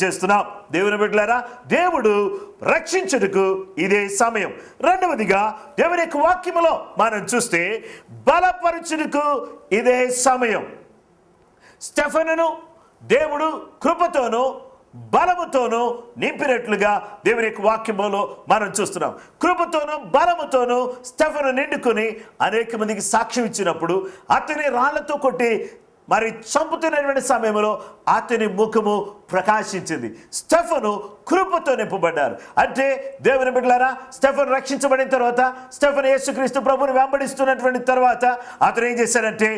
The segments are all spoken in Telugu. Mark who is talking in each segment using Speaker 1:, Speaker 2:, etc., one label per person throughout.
Speaker 1: చేస్తున్నాం. దేవుని బిడ్డలారా, దేవుడు రక్షించుటకు ఇదే సమయం. రెండవదిగా దేవుని యొక్క వాక్యములో మనం చూస్తే బలపరచుటకు ఇదే సమయం. స్టెఫనును దేవుడు కృపతోనూ బలముతోనూ నింపినట్లుగా దేవుని యొక్క వాక్యములో మనం చూస్తున్నాం. కృపతోనూ బలముతోనూ స్టెఫను నిండుకొని అనేక మందికి సాక్ష్యం ఇచ్చినప్పుడు అతని రాళ్లతో కొట్టి మరి చంపుతున్నటువంటి సమయంలో అతని ముఖము ప్రకాశించింది. స్టెఫను కృపతో నింపబడ్డారు. అంటే దేవుని బిడ్డలారా, స్టెఫను రక్షించబడిన తర్వాత, స్టెఫను యేసుక్రీస్తు ప్రభువుని వెంబడిస్తున్నటువంటి తర్వాత అతను ఏం చేశాడంటే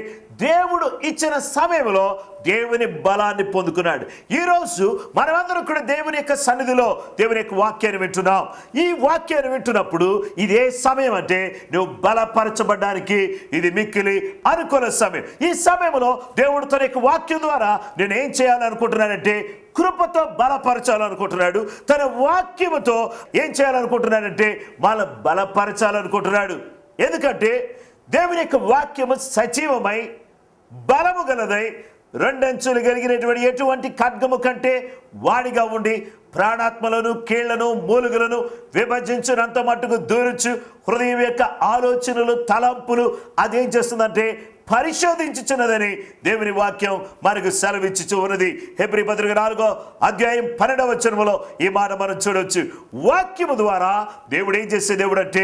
Speaker 1: దేవుడు ఇచ్చిన సమయంలో దేవుని బలాన్ని పొందుకున్నాడు. ఈరోజు మనమందరం కూడా దేవుని యొక్క సన్నిధిలో దేవుని యొక్క వాక్యాన్ని వింటున్నాం. ఈ వాక్యాన్ని వింటున్నప్పుడు ఇదే సమయం అంటే నువ్వు బలపరచబడ్డానికి ఇది మిక్కిలి అనుకూల సమయం. ఈ సమయంలో దేవుడు తన యొక్క వాక్యం ద్వారా నేను ఏం చేయాలనుకుంటున్నానంటే కృపతో బలపరచాలనుకుంటున్నాడు. తన వాక్యముతో ఏం చేయాలనుకుంటున్నాడంటే వాళ్ళ బలపరచాలనుకుంటున్నాడు. ఎందుకంటే దేవుని యొక్క వాక్యము సజీవమై బలము గలదై రెండంచులు కలిగినటువంటి ఎటువంటి ఖడ్గము కంటే వాడిగా ఉండి ప్రాణాత్మలను కీళ్లను మూలుగులను విభజించినంత మట్టుకు దూరచ్చు హృదయం యొక్క ఆలోచనలు తలంపులు అదేం చేస్తుందంటే పరిశోధించుచున్నదని దేవుని వాక్యం మనకు సెలవిచ్చుచు ఉన్నది. హెబ్రీ పత్రిక 4వ అధ్యాయం 12వ వచనములో ఈ మాట మనం చూడవచ్చు. వాక్యము ద్వారా దేవుడు ఏం చేసే దేవుడు అంటే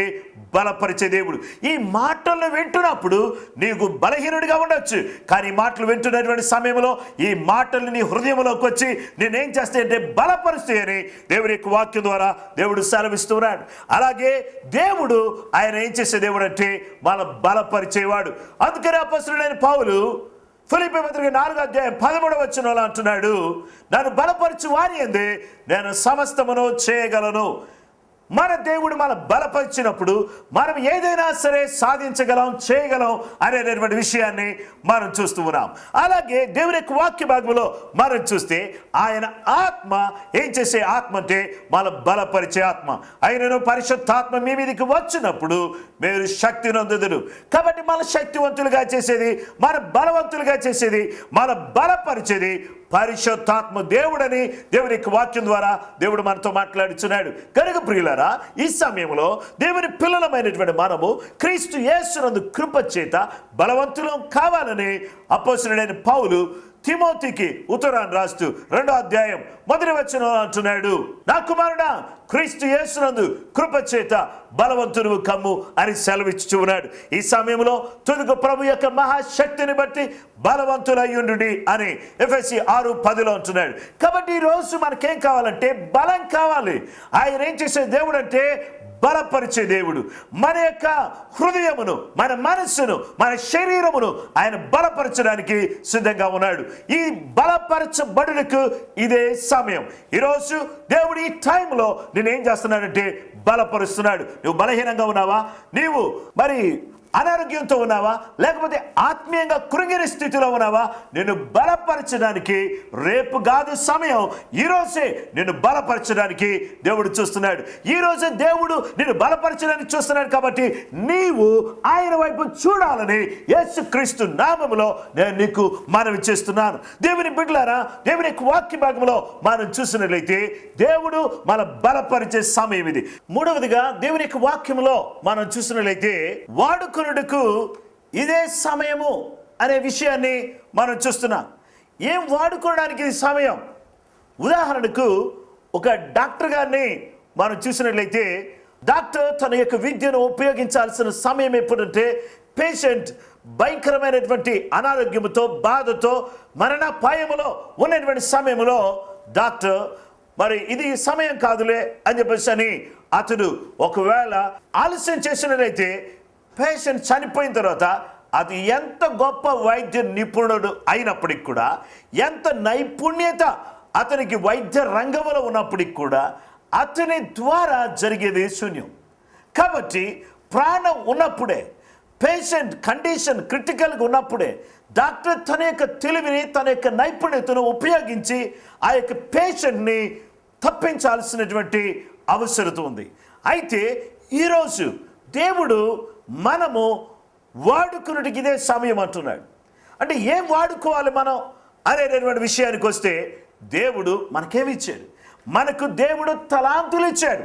Speaker 1: బలపరిచే దేవుడు. ఈ మాటలను వింటున్నప్పుడు నీకు బలహీనుడిగా ఉండొచ్చు, కానీ ఈ మాటలు వింటున్నటువంటి సమయంలో ఈ మాటలు నీ హృదయంలోకి వచ్చి నేనేం చేస్తే అంటే బలపరుస్తాయని దేవుని యొక్క వాక్యం ద్వారా దేవుడు సెలవిస్తున్నాడు. అలాగే దేవుడు ఆయన ఏం చేసే దేవుడు అంటే మన బలపరిచేవాడు. అందుకని అపోస్తలుడైన పౌలు ఫిలిప్పీ పత్రిక 4వ అధ్యాయం 13వ వచనంలో అంటున్నాడు, నన్ను బలపరచు వాని యందే నేను సమస్తమును చేయగలను. మన దేవుడు మన బలపరిచినప్పుడు మనం ఏదైనా సరే సాధించగలం, చేయగలం అనేటువంటి విషయాన్ని మనం చూస్తూ ఉన్నాం. అలాగే దేవుని యొక్క వాక్య భాగంలో మనం చూస్తే ఆయన ఆత్మ ఏం చేసే ఆత్మ అంటే మన బలపరిచే ఆత్మ. ఆయనను పరిశుద్ధాత్మ మీ మీదకి వచ్చినప్పుడు మీరు శక్తి నొందుదురు. కాబట్టి మన శక్తివంతులుగా చేసేది, మన బలవంతులుగా చేసేది, మన బలపరిచేది పరిశుద్ధాత్మ దేవుడని దేవుని యొక్క వాక్యం ద్వారా దేవుడు మనతో మాట్లాడుచున్నాడు. కనుక ప్రియులారా, ఈ సమయంలో దేవుని పిల్లలమైనటువంటి మనము క్రీస్తు యేసునందు కృప చేత బలవంతులం కావాలని అపోస్తలుడైన పౌలు తిమోతికి ఉత్తరాన్ని రాస్తూ 2వ అధ్యాయం 1వ వచనంలో అంటున్నాడు, నా కుమారుడా క్రీస్తు యేసునందు కృప చేత బలవంతుడు కమ్ము అని సెలవిచ్చి ఉన్నాడు. ఈ సమయంలో తుదకు ప్రభు యొక్క మహాశక్తిని బట్టి బలవంతులయ్యుండు అని ఎఫెసీ 6:10లో అంటున్నాడు. కాబట్టి ఈరోజు మనకేం కావాలంటే బలం కావాలి. ఆయన ఏం చేసే దేవుడు అంటే బలపరిచే దేవుడు. మన యొక్క హృదయమును, మన మనస్సును, మన శరీరమును ఆయన బలపరచడానికి సిద్ధంగా ఉన్నాడు. ఈ బలపరచబడుటకు ఇదే సమయం. ఈరోజు దేవుడు ఈ టైంలో నేనేం చేస్తున్నాడంటే బలపరుస్తున్నాడు. నువ్వు బలహీనంగా ఉన్నావా, నీవు మరి అనారోగ్యంతో ఉన్నావా, లేకపోతే ఆత్మీయంగా కృంగిన స్థితిలో ఉన్నావా, నిన్ను బలపరచడానికి రేపు కాదు సమయం, ఈరోజే నిన్ను బలపరచడానికి దేవుడు చూస్తున్నాడు. ఈరోజే దేవుడు నిన్ను బలపరచడానికి చూస్తున్నాడు. కాబట్టి నీవు ఆయన వైపు చూడాలని యేసుక్రీస్తు నామములో నేను నీకు మనవి చేస్తున్నాను. దేవుని బిడ్డలారా, దేవుని యొక్క వాక్య భాగంలో మనం చూసినట్లయితే దేవుడు మన బలపరిచే సమయం ఇది. మూడవదిగా దేవుని యొక్క వాక్యంలో మనం చూసినట్లయితే వాడుకున్నకు ఇదే సమయము అనే విషయాన్ని మనం చూస్తున్నాం. ఏం వాడుకోవడానికి ఇది సమయం? ఉదాహరణకు ఒక డాక్టర్ గారిని మనం చూసినట్లయితే డాక్టర్ తన యొక్క విద్యను ఉపయోగించాల్సిన సమయం ఎప్పుడంటే పేషెంట్ భయంకరమైనటువంటి అనారోగ్యంతో, బాధతో, మరణాపాయములో ఉన్నటువంటి సమయంలో డాక్టర్ మరి ఇది సమయం కాదులే అని చెప్పేసి అని అతడు ఒకవేళ ఆలస్యం చేసినట్లయితే పేషెంట్ చనిపోయిన తర్వాత అది ఎంత గొప్ప వైద్య నిపుణుడు అయినప్పటికి కూడా, ఎంత నైపుణ్యత అతనికి వైద్య రంగంలో ఉన్నప్పటికి కూడా అతని ద్వారా జరిగేది శూన్యం. కాబట్టి ప్రాణం ఉన్నప్పుడే, పేషెంట్ కండిషన్ క్రిటికల్గా ఉన్నప్పుడే డాక్టర్ తన యొక్క తెలివిని, తన యొక్క నైపుణ్యతను ఉపయోగించి ఆ యొక్క పేషెంట్ని తప్పించాల్సినటువంటి అవసరత ఉంది. అయితే ఈరోజు దేవుడు మనము వాడుకున్నటికి ఇదే సమయం అంటున్నాడు. అంటే ఏం వాడుకోవాలి మనం అనేటటువంటి విషయానికి వస్తే దేవుడు మనకేమి ఇచ్చాడు? మనకు దేవుడు తలాంతులు ఇచ్చాడు.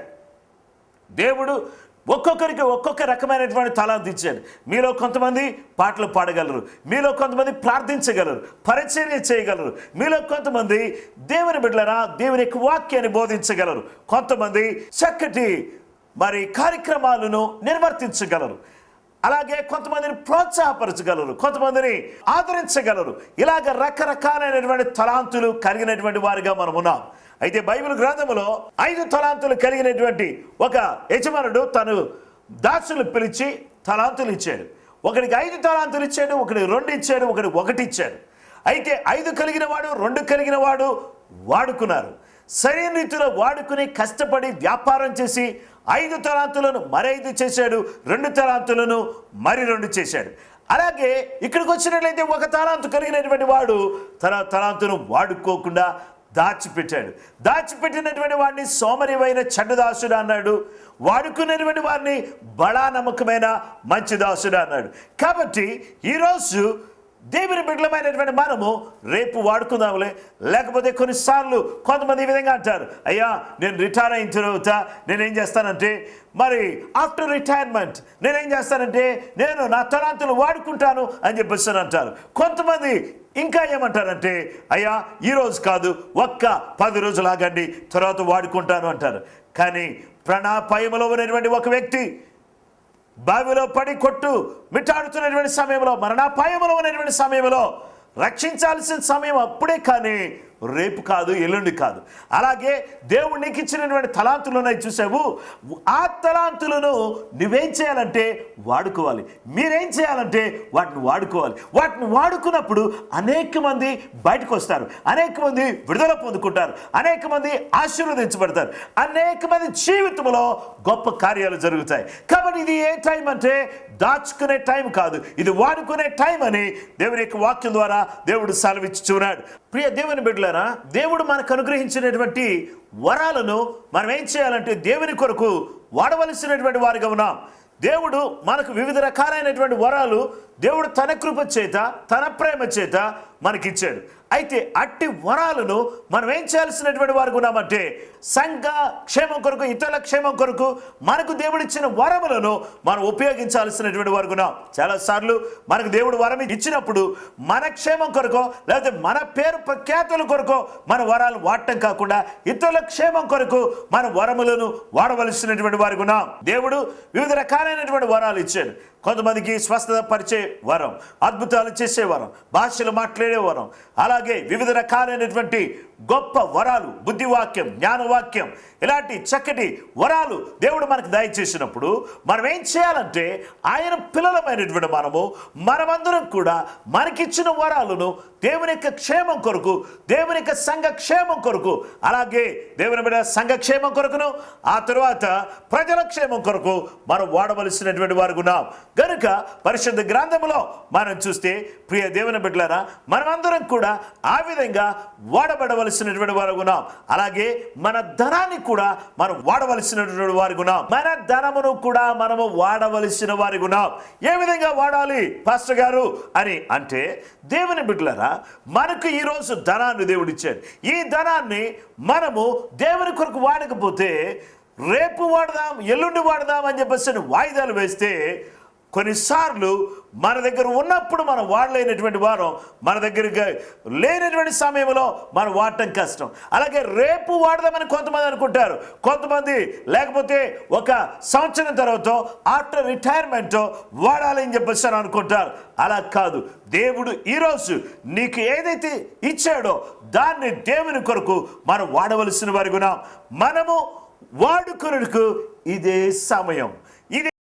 Speaker 1: దేవుడు ఒక్కొక్కరికి ఒక్కొక్క రకమైనటువంటి తలాంతు ఇచ్చాడు. మీలో కొంతమంది పాటలు పాడగలరు, మీలో కొంతమంది ప్రార్థించగలరు, పరిచర్య చేయగలరు, మీలో కొంతమంది దేవుని బిడ్డలారా దేవుని యొక్క వాక్యాన్ని బోధించగలరు, కొంతమంది చక్కటి కార్యక్రమాలను నిర్వర్తించగలరు, అలాగే కొంతమందిని ప్రోత్సాహపరచగలరు, కొంతమందిని ఆదరించగలరు. ఇలాగ రకరకాలైనటువంటి తలాంతులు కలిగినటువంటి వారిగా మనం ఉన్నాం. అయితే బైబిల్ గ్రంథంలో 5 తలాంతులు కలిగినటువంటి ఒక యజమానుడు తను దాసులు పిలిచి తలాంతులు ఇచ్చాడు. ఒకడికి 5 తలాంతులు ఇచ్చాడు, ఒకడికి 2 ఇచ్చాడు, ఒకడికి 1 ఇచ్చాడు. అయితే 5 కలిగిన వాడు 2 కలిగిన వాడు వాడుకున్నారు. సరైన రీతిలో వాడుకుని కష్టపడి వ్యాపారం చేసి 5 తలాంతులను మరి 5 చేశాడు, 2 తలాంతులను మరి 2 చేశాడు. అలాగే ఇక్కడికి వచ్చినట్లయితే 1 తలాంతు కలిగినటువంటి వాడు తన తలాంతును వాడుకోకుండా దాచిపెట్టాడు. దాచిపెట్టినటువంటి వాడిని సోమరివైన చెడ్డదాసుడు అన్నాడు, వాడుకునేటువంటి వారిని బడా నమ్మకమైన మంచి దాసుడు అన్నాడు. కాబట్టి ఈరోజు దేవుని బిడ్డలమైనటువంటి మనము రేపు వాడుకుందాంలే, లేకపోతే కొన్నిసార్లు కొంతమంది ఈ విధంగా అంటారు, అయ్యా నేను రిటైర్ అయిన తర్వాత నేనేం చేస్తానంటే ఆఫ్టర్ రిటైర్మెంట్ నేనేం చేస్తానంటే నేను నా తలాంతులు వాడుకుంటాను అని చెప్పేసి అంటారు. కొంతమంది ఇంకా ఏమంటారంటే అయ్యా ఈరోజు కాదు, ఒక్క 10 రోజులు ఆగండి తర్వాత వాడుకుంటాను అంటారు. కానీ ప్రాణాపాయంలో ఉన్నటువంటి ఒక వ్యక్తి బావిలో పడి కొట్టు మిట్టాడుతున్నటువంటి సమయంలో, మరణాపాయంలో ఉన్నటువంటి సమయంలో రక్షించాల్సిన సమయం అప్పుడే, కానీ రేపు కాదు, ఎల్లుండి కాదు. అలాగే దేవుడు నీకు ఇచ్చినటువంటి తలాంతులు ఉన్నాయి చూసావు, ఆ తలాంతులను నువ్వేం చేయాలంటే వాడుకోవాలి. మీరేం చేయాలంటే వాటిని వాడుకోవాలి. వాటిని వాడుకున్నప్పుడు అనేక మంది బయటకు వస్తారు, అనేక మంది విడుదల పొందుకుంటారు, అనేక మంది ఆశీర్వదించబడతారు, అనేక మంది జీవితంలో గొప్ప కార్యాలు జరుగుతాయి. కాబట్టి ఇది ఏ టైం అంటే దాచుకునే టైం కాదు, ఇది వాడుకునే టైం అని దేవుని యొక్క వాక్యం ద్వారా దేవుడు సెలవిచ్చుచున్నాడు. ప్రియ దేవుని బిడ్డలారా, దేవుడు మనకు అనుగ్రహించినటువంటి వరాలను మనం ఏం చేయాలంటే దేవుని కొరకు వాడవలసినటువంటి వారిగా ఉన్నాం. దేవుడు మనకు వివిధ రకాలైనటువంటి వరాలు దేవుడు తన కృప చేత తన ప్రేమ చేత మనకిచ్చాడు. అయితే అట్టి వరాలను మనం ఏం చేయాల్సినటువంటి వారికి ఉన్నామంటే సంఘ క్షేమం కొరకు, ఇతరుల క్షేమం కొరకు మనకు దేవుడిచ్చిన వరములను మనం ఉపయోగించాల్సినటువంటి వారికి ఉన్నాం. చాలాసార్లు మనకు దేవుడు వరం ఇచ్చినప్పుడు మన క్షేమం కొరకు లేకపోతే మన పేరు ప్రఖ్యాతుల కొరకు మన వరాలు వాడటం కాకుండా ఇతరుల క్షేమం కొరకు మన వరములను వాడవలసినటువంటి వారికి ఉన్నాం. దేవుడు వివిధ రకాలైనటువంటి వరాలు ఇచ్చాడు. కొంతమందికి స్వస్థత పరిచే వరం, అద్భుతాలు చేసే వరం, భాషలు మాట్లాడే వరం, అలాగే వివిధ రకాలైనటువంటి గొప్ప వరాలు, బుద్ధివాక్యం, జ్ఞానవాక్యం, ఇలాంటి చక్కటి వరాలు దేవుడు మనకు దయచేసినప్పుడు మనం ఏం చేయాలంటే ఆయన పిల్లలమైనటువంటి మనమందరం కూడా మనకిచ్చిన వరాలను దేవుని యొక్క క్షేమం కొరకు, దేవుని యొక్క సంఘ క్షేమం కొరకు, అలాగే దేవుని బిడ్డ సంఘ క్షేమం కొరకును ఆ తరువాత ప్రజల క్షేమం కొరకు మనం వాడవలసినటువంటి వారు ఉన్నాం. గనుక పరిశుద్ధ గ్రంథంలో మనం చూస్తే ప్రియ దేవుని బిడ్డలారా, మనమందరం కూడా ఆ విధంగా వాడబడవలసినటువంటి వారు ఉన్నాం. అలాగే మన ధనాన్ని కూడా మనం వాడవలసినటువంటి వారు ఉన్నాం. మన ధనమును కూడా మనము వాడవలసిన వారి ఉన్నాం. ఏ విధంగా వాడాలి పాస్టర్ గారు అని అంటే, దేవుని బిడ్డలారా, మనకు ఈరోజు ధనాన్ని దేవుడిచ్చాడు. ఈ ధనాన్ని మనము దేవుని కొరకు వాడకపోతే రేపు వాడదాం, ఎల్లుండి వాడదాం అని చెప్పేసి వాయిదాలు వేస్తే కొన్నిసార్లు మన దగ్గర ఉన్నప్పుడు మనం వాడలేనటువంటి వారం, మన దగ్గర లేనటువంటి సమయంలో మనం వాడటం కష్టం. అలాగే రేపు వాడదామని కొంతమంది అనుకుంటారు, కొంతమంది లేకపోతే ఒక సంవత్సరం తర్వాత ఆఫ్టర్ రిటైర్మెంట్ వాడాలని చెప్పేసి అనుకుంటారు. అలా కాదు. దేవుడు ఈరోజు నీకు ఏదైతే ఇచ్చాడో దాన్ని దేవుని కొరకు మనం వాడవలసిన వారిగా ఉన్నాం. మనము వాడుకొనుటకు ఇదే సమయం.